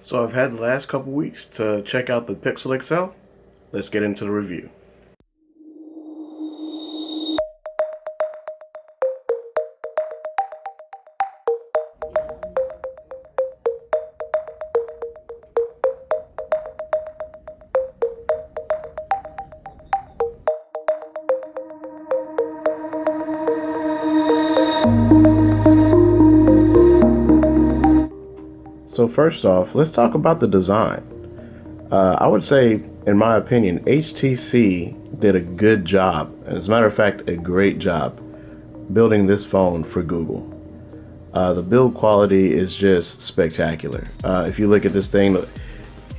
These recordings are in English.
So I've had the last couple weeks to check out the Pixel XL. Let's get into the review. So first off, let's talk about the design. I would say, in my opinion, HTC did a good job, as a matter of fact, a great job building this phone for Google. The build quality is just spectacular. If you look at this thing,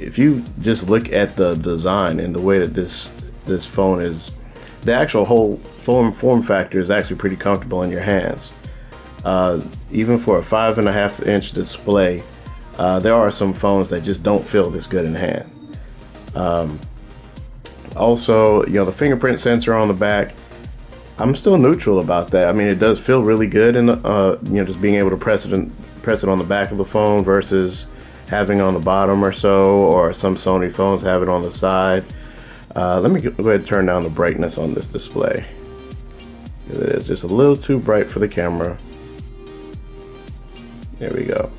if you just look at the design and the way that this phone is, the actual whole form factor is actually pretty comfortable in your hands. Even for a 5.5-inch display, there are some phones that just don't feel this good in hand. Also, the fingerprint sensor on the back, I'm still neutral about that. I mean, it does feel really good in the, just being able to press it on the back of the phone versus having on the bottom or so, or some Sony phones have it on the side. Let me go ahead and turn down the brightness on this display. It is just a little too bright for the camera. There we go.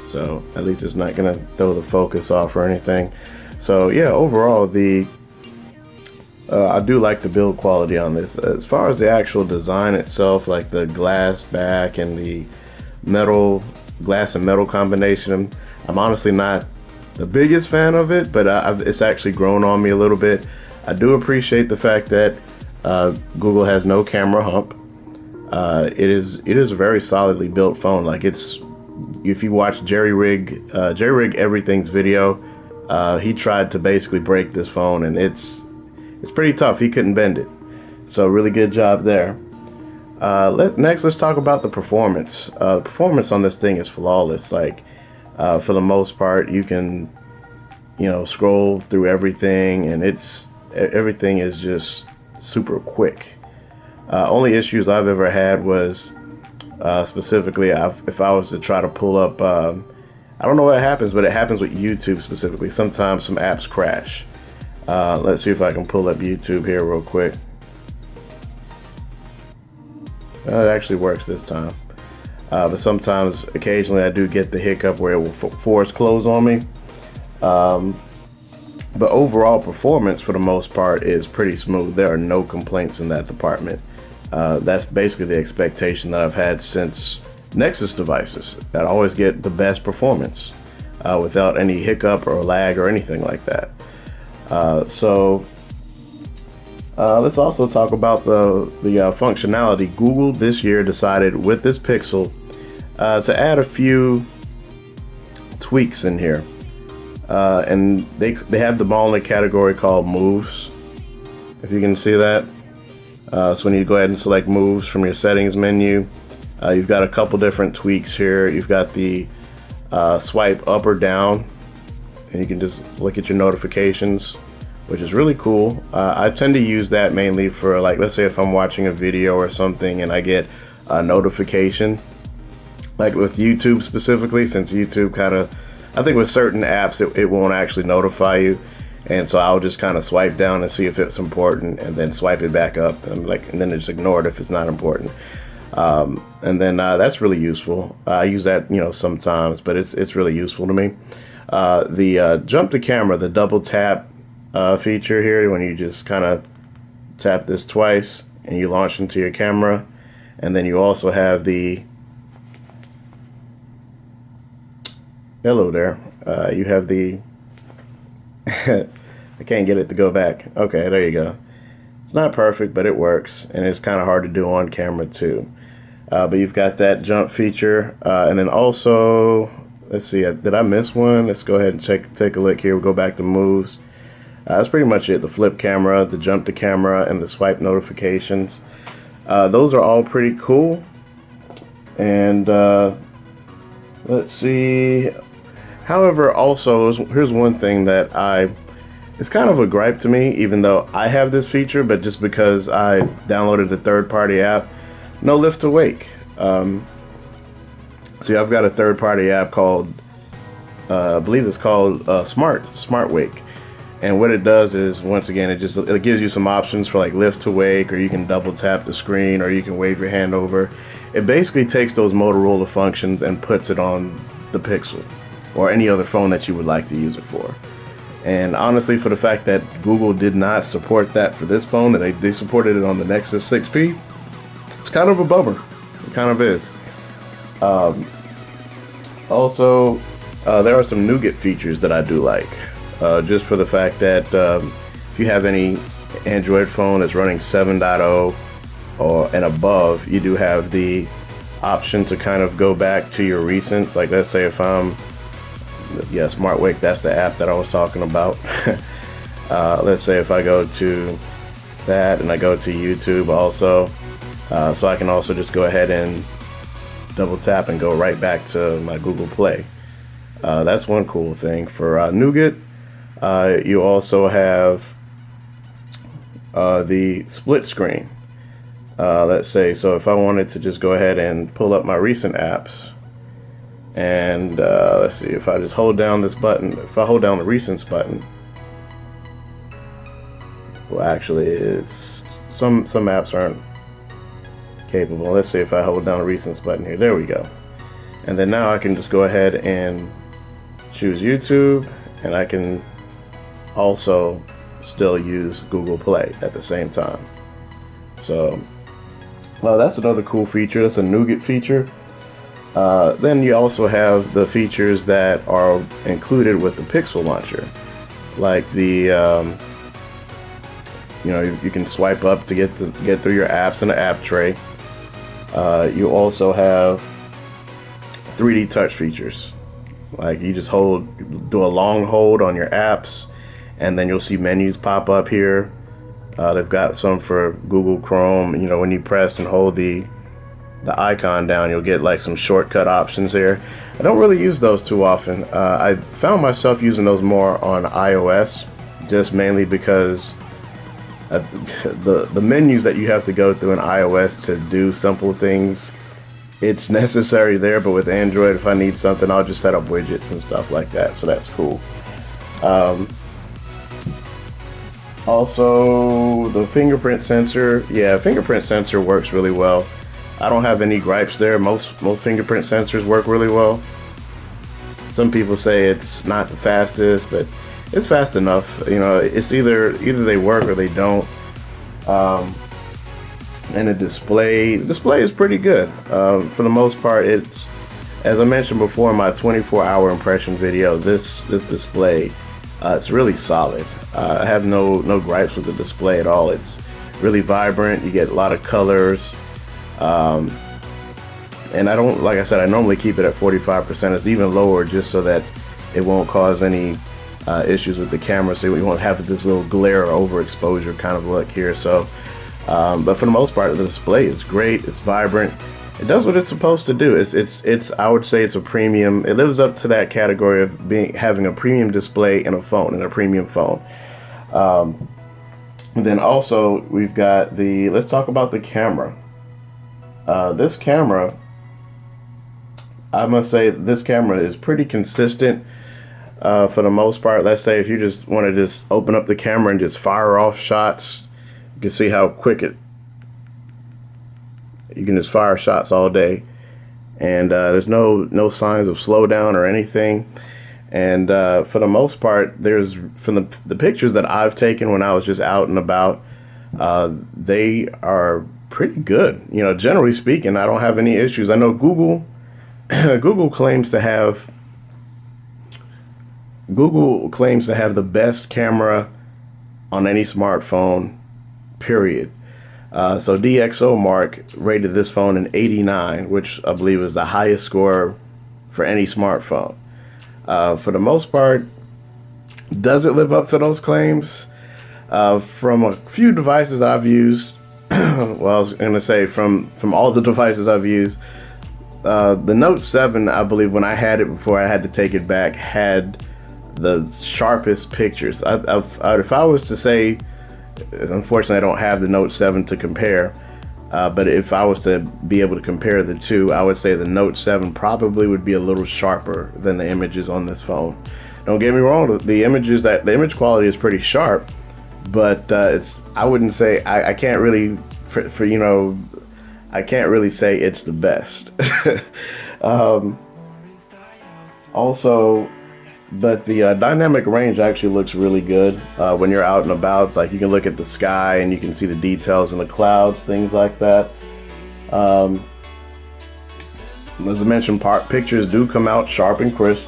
So at least it's not gonna throw the focus off or anything. So yeah, overall I do like the build quality on this. As far as the actual design itself, like the glass back and the glass and metal combination, I'm honestly not the biggest fan of it, but it's actually grown on me a little bit. I do appreciate the fact that Google has no camera hump. It is a very solidly built phone. Like, if you watch Jerry Rig Everything's video, he tried to basically break this phone, and it's pretty tough. He couldn't bend it. So really good job there. Next, let's talk about the performance. The performance on this thing is flawless. Like, for the most part, you can, scroll through everything, and everything is just super quick. Only issues I've ever had was specifically if I was to try to pull up, I don't know what happens, but it happens with YouTube specifically. Sometimes some apps crash. Let's see if I can pull up YouTube here real quick. It actually works this time. But sometimes, occasionally, I do get the hiccup where it will force close on me. But overall performance, for the most part, is pretty smooth. There are no complaints in that department. That's basically the expectation that I've had since Nexus devices. I always get the best performance without any hiccup or lag or anything like that. Let's also talk about the functionality. Google this year decided with this Pixel to add a few tweaks in here, and they have them all in a category called Moves. If you can see that. So when you go ahead and select Moves from your settings menu, you've got a couple different tweaks here. You've got the swipe up or down, and you can just look at your notifications, which is really cool. I tend to use that mainly for, like, let's say if I'm watching a video or something and I get a notification, like with YouTube specifically, since YouTube I think with certain apps it won't actually notify you. And so I'll just kind of swipe down and see if it's important, and then swipe it back up, and then just ignore it if it's not important. And then that's really useful. I use that, sometimes, but it's really useful to me. The jump to camera, the double tap feature here, when you just kind of tap this twice and you launch into your camera, and then you also have the hello there. You have the I can't get it to go back. Okay, there you go. It's not perfect, but it works, and it's kind of hard to do on camera too. But you've got that jump feature, and then also, let's see, did I miss one? Let's go ahead and take a look here. We'll go back to Moves. That's pretty much it. The flip camera, the jump to camera, and the swipe notifications. Those are all pretty cool. And let's see. However, also, here's one thing that it's kind of a gripe to me, even though I have this feature, but just because I downloaded a third-party app, no lift to wake. See, I've got a third-party app called, I believe it's called Smart Wake. And what it does is, once again, it gives you some options for like lift to wake, or you can double tap the screen, or you can wave your hand over. It basically takes those Motorola functions and puts it on the Pixel or any other phone that you would like to use it for. And honestly, for the fact that Google did not support that for this phone, that they supported it on the Nexus 6P, it's kind of a bummer. It kind of is. Also, there are some nougat features that I do like. Just for the fact that if you have any Android phone that's running 7.0 and above, you do have the option to kind of go back to your recents. Like, let's say if I'm, yeah, Smart Wake, that's the app that I was talking about. Let's say if I go to that and I go to YouTube also, so I can also just go ahead and double tap and go right back to my Google Play. That's one cool thing. For Nougat, you also have the split screen. Let's say, so if I wanted to just go ahead and pull up my recent apps, and let's see, if I just hold down this button, if I hold down the recents button, well, actually, it's some apps aren't capable. Let's see if I hold down the recents button here. There we go. And then now I can just go ahead and choose YouTube, and I can also still use Google Play at the same time. So, well, that's another cool feature. That's a nougat feature. Then you also have the features that are included with the Pixel launcher, like the you can swipe up to get through your apps in the app tray. You also have 3D touch features. Like, you just do a long hold on your apps, and then you'll see menus pop up here. They've got some for Google Chrome. You know, when you press and hold the icon down, you'll get like some shortcut options there. I don't really use those too often. I found myself using those more on iOS, just mainly because the menus that you have to go through in iOS to do simple things, it's necessary there, but with Android, if I need something, I'll just set up widgets and stuff like that, so that's cool. Also, the fingerprint sensor. Yeah, fingerprint sensor works really well. I don't have any gripes there. Most fingerprint sensors work really well. Some people say it's not the fastest, but it's fast enough. You know, it's either they work or they don't. And the display is pretty good. For the most part, it's, as I mentioned before in my 24-hour impression video, this display, it's really solid. I have no gripes with the display at all. It's really vibrant. You get a lot of colors. And I don't, like I said, I normally keep it at 45%. It's even lower just so that it won't cause any issues with the camera, so we won't have this little glare or overexposure kind of look here. So, but for the most part, the display is great. It's vibrant. It does what it's supposed to do. It's I would say it's a premium. It lives up to that category of having a premium display in a phone, in a premium phone. And then also we've got let's talk about the camera. This camera, I must say, this camera is pretty consistent for the most part. Let's say if you just want to just open up the camera and just fire off shots, you can see how quick you can just fire shots all day, and there's no signs of slowdown or anything. And for the most part, there's, from the pictures that I've taken when I was just out and about, they are pretty good. You know, generally speaking, I don't have any issues. I know Google claims to have the best camera on any smartphone, period. So DxOMark rated this phone an 89, which I believe is the highest score for any smartphone. For the most part, does it live up to those claims? From a few devices I've used, well, I was going to say from all the devices I've used, the Note 7, I believe when I had it before I had to take it back, had the sharpest pictures. If I was to say, unfortunately I don't have the Note 7 to compare, But if I was to be able to compare the two, I would say the Note 7 probably would be a little sharper than the images on this phone. Don't get me wrong, the image quality is pretty sharp, but I wouldn't say, I can't really, I can't really say it's the best. Also, but the dynamic range actually looks really good when you're out and about. Like, you can look at the sky and you can see the details in the clouds, things like that. As I mentioned, pictures do come out sharp and crisp.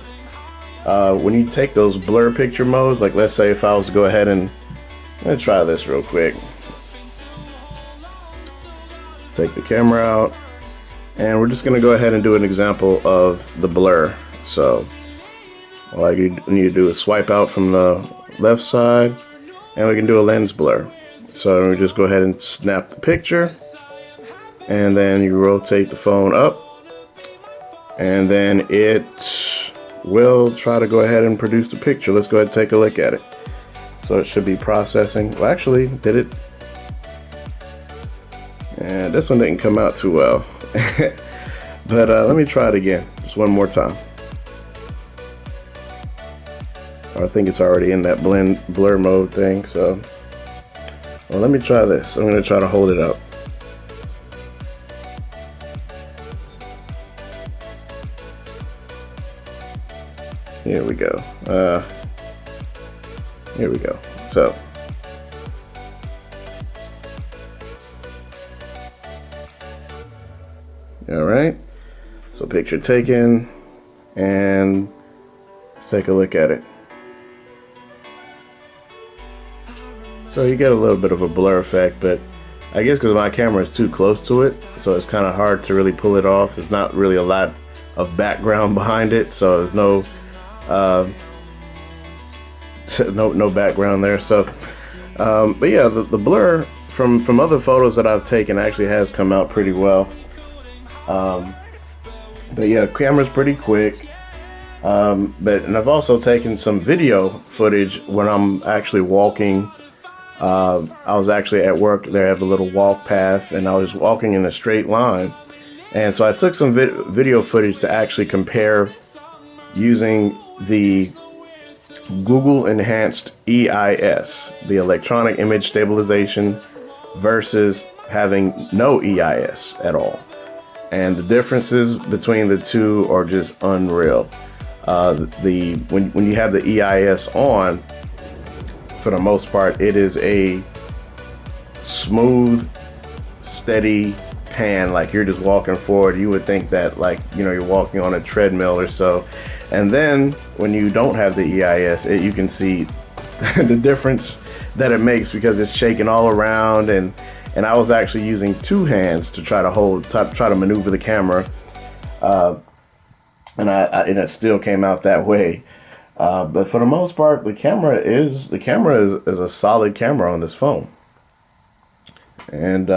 When you take those blur picture modes, like let's say if I was to go ahead and let's try this real quick. Take the camera out, and we're just going to go ahead and do an example of the blur. So all you need to do is swipe out from the left side, and we can do a lens blur. So we just go ahead and snap the picture, and then you rotate the phone up, and then it will try to go ahead and produce the picture. Let's go ahead and take a look at it. So it should be processing. Well, actually, did it? And this one didn't come out too well. But let me try it again, just one more time. I think it's already in that blur mode thing. So, well, let me try this. I'm going to try to hold it up. Here we go. Here we go. So, all right. So picture taken, and let's take a look at it. So you get a little bit of a blur effect, but I guess because my camera is too close to it, so it's kind of hard to really pull it off. There's not really a lot of background behind it, so there's no no background there. So, but yeah, the blur from other photos that I've taken actually has come out pretty well. But yeah, camera's pretty quick. And I've also taken some video footage when I'm actually walking. I was actually at work. They have a little walk path, and I was walking in a straight line. And so I took some video footage to actually compare using the Google Enhanced EIS, the electronic image stabilization, versus having no EIS at all. And the differences between the two are just unreal. When you have the EIS on, for the most part, it is a smooth, steady pan, like you're just walking forward. You would think that, like, you're walking on a treadmill or so. And then when you don't have the EIS, you can see the difference that it makes, because it's shaking all around. And I was actually using two hands to try to maneuver the camera, and it still came out that way. But for the most part, the camera is a solid camera on this phone. And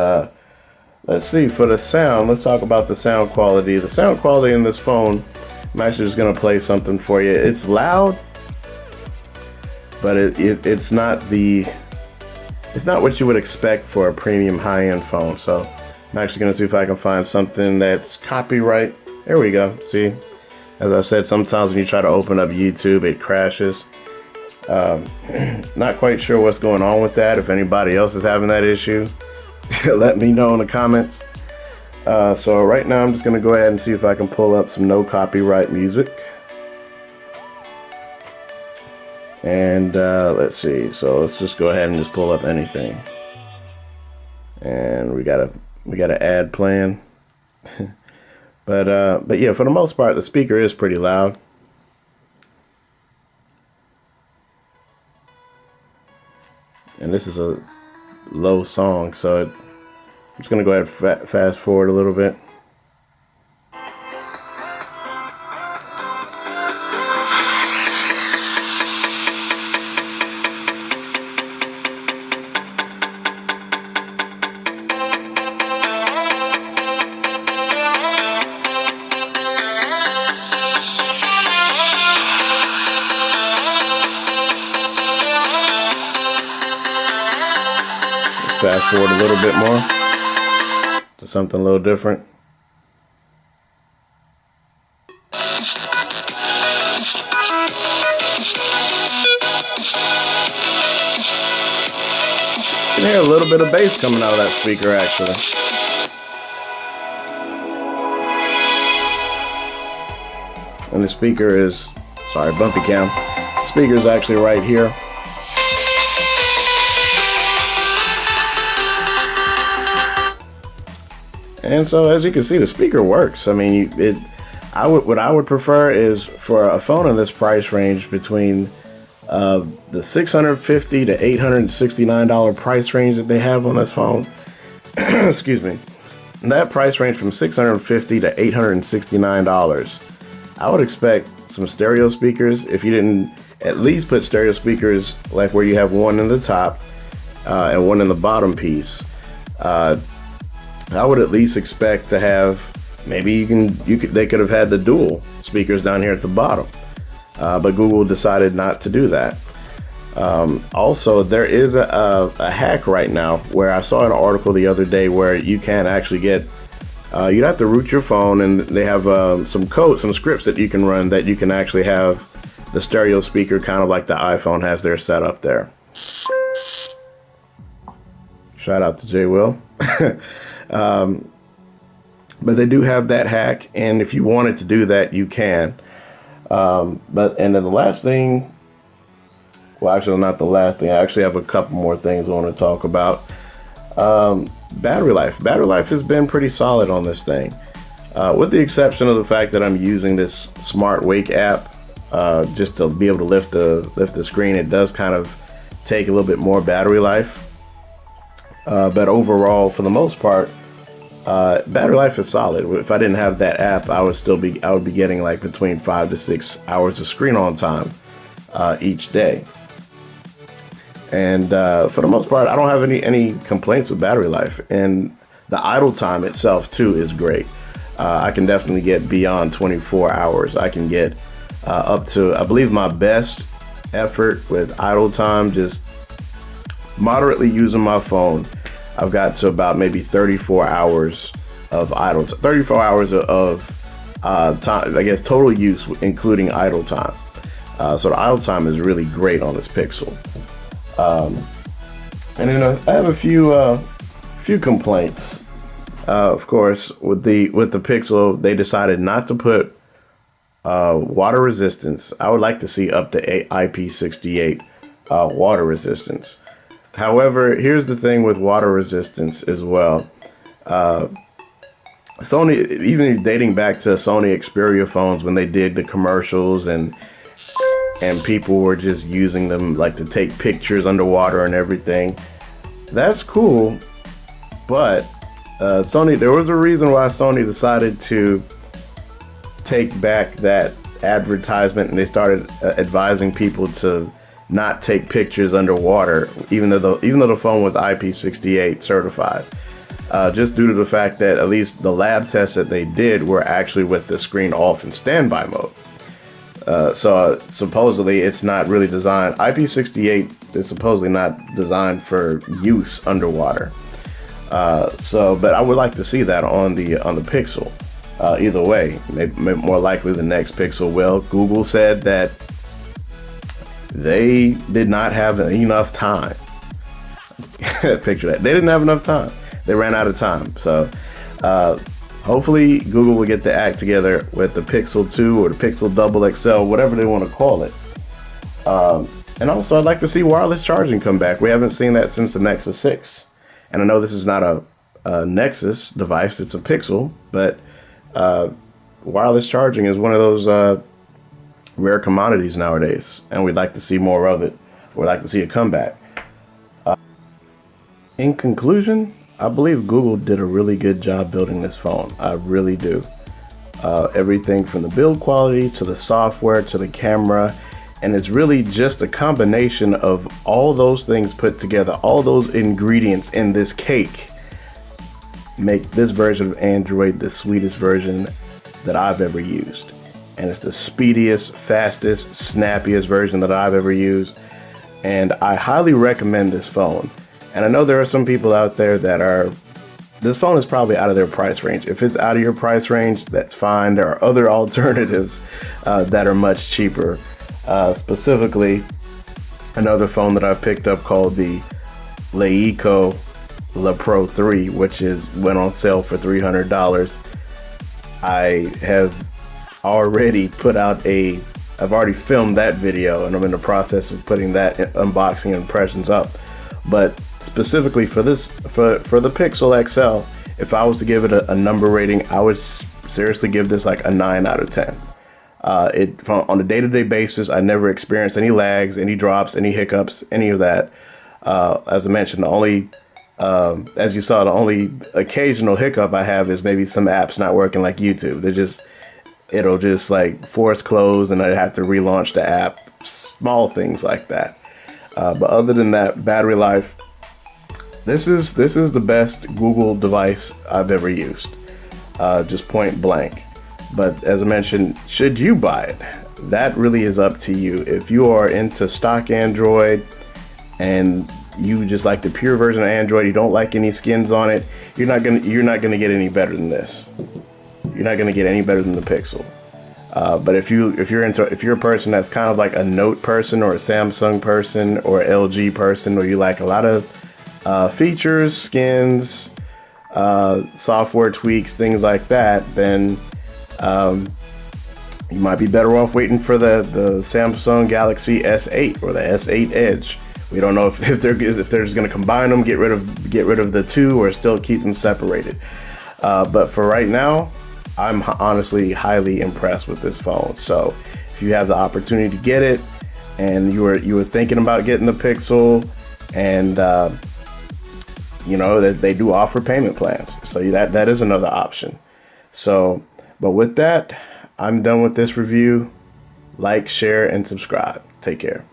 let's see, for the sound, let's talk about the sound quality. The sound quality in this phone, I'm actually just gonna play something for you. It's loud, but it's not what you would expect for a premium high-end phone. So I'm actually gonna see if I can find something that's copyright. There we go. See, as I said, sometimes when you try to open up YouTube, it crashes. Not quite sure what's going on with that. If anybody else is having that issue, let me know in the comments. So right now I'm just going to go ahead and see if I can pull up some no copyright music. And let's see. So let's just go ahead and just pull up anything. And we got an ad playing. But yeah, for the most part, the speaker is pretty loud. And this is a low song, so I'm just gonna go ahead and fast forward a little bit. Fast forward a little bit more. something a little different. You can hear a little bit of bass coming out of that speaker, actually. And the speaker is, sorry, bumpy cam. The speaker is actually right here. And so, as you can see, the speaker works. I mean, what I would prefer is for a phone in this price range between the $650 to $869 price range that they have on this phone. Excuse me. That price range from $650 to $869. I would expect some stereo speakers. If you didn't at least put stereo speakers like where you have one in the top and one in the bottom piece. I would at least expect to have, maybe they could have had the dual speakers down here at the bottom, but Google decided not to do that. Also, there is a hack right now where I saw an article the other day where you can actually get, you'd have to root your phone, and they have some scripts that you can run that you can actually have the stereo speaker kind of like the iPhone has their setup there. Shout out to J. Will. But they do have that hack, and if you wanted to do that, you can. And then the last thing, well, actually not the last thing, I actually have a couple more things I want to talk about. Battery life. Battery life has been pretty solid on this thing, with the exception of the fact that I'm using this Smart Wake app just to be able to lift the screen. It does kind of take a little bit more battery life, but overall, for the most part, battery life is solid. If I didn't have that app, I would be getting like between 5 to 6 hours of screen on time each day. And for the most part, I don't have any complaints with battery life. And the idle time itself too is great. I can definitely get beyond 24 hours. I can get up to, I believe my best effort with idle time, just moderately using my phone, I've got to about maybe 34 hours of idle, 34 hours of time, I guess, total use, including idle time. So the idle time is really great on this Pixel. And then I have a few complaints. Of course, with the Pixel, they decided not to put water resistance. I would like to see up to IP68 water resistance. However, here's the thing with water resistance as well. Sony, even dating back to Sony Xperia phones when they did the commercials and people were just using them like to take pictures underwater and everything. That's cool, but Sony, there was a reason why Sony decided to take back that advertisement, and they started advising people to not take pictures underwater, even though the phone was IP68 certified, just due to the fact that at least the lab tests that they did were actually with the screen off in standby mode. So supposedly it's not really designed. IP68 is supposedly not designed for use underwater. But I would like to see that on the Pixel. Either way, maybe more likely the next Pixel will. Google said that they did not have enough time. Picture that. They didn't have enough time. They ran out of time. So hopefully Google will get the act together with the Pixel 2 or the Pixel Double XL, whatever they want to call it. And also, I'd like to see wireless charging come back. We haven't seen that since the Nexus 6. And I know this is not a Nexus device, it's a Pixel, but wireless charging is one of those rare commodities nowadays, and we'd like to see more of it. We'd like to see a comeback. In conclusion, I believe Google did a really good job building this phone. I really do. Everything from the build quality to the software to the camera, and it's really just a combination of all those things put together, all those ingredients in this cake make this version of Android the sweetest version that I've ever used. And it's the speediest, fastest, snappiest version that I've ever used. And I highly recommend this phone. And I know there are some people out there that are this phone is probably out of their price range. If it's out of your price range, that's fine. There are other alternatives that are much cheaper. Specifically, another phone that I picked up called the Leico La Pro 3, which went on sale for $300. I have already I've already filmed that video, and I'm in the process of putting that unboxing impressions up. But specifically for the Pixel XL, if I was to give it a number rating, I would seriously give this like a 9 out of 10. On a day-to-day basis, I never experienced any lags, any drops, any hiccups, any of that. As I mentioned, as you saw, the only occasional hiccup I have is maybe some apps not working, like YouTube. It'll just like force close, and I have to relaunch the app. Small things like that. But other than that, battery life. This is the best Google device I've ever used. Just point blank. But as I mentioned, should you buy it? That really is up to you. If you are into stock Android and you just like the pure version of Android, you don't like any skins on it, you're not gonna get any better than this. You're not gonna get any better than the Pixel. But if you're a person that's kind of like a Note person or a Samsung person or an LG person, or you like a lot of features, skins, software tweaks, things like that, then you might be better off waiting for the Samsung Galaxy S8 or the S8 Edge. We don't know if they're just going to combine them, get rid of the two, or still keep them separated. But for right now, I'm honestly highly impressed with this phone. So if you have the opportunity to get it, and you were thinking about getting the Pixel, and you know that they do offer payment plans, so that is another option. So, but with that, I'm done with this review. Like, share, and subscribe. Take care.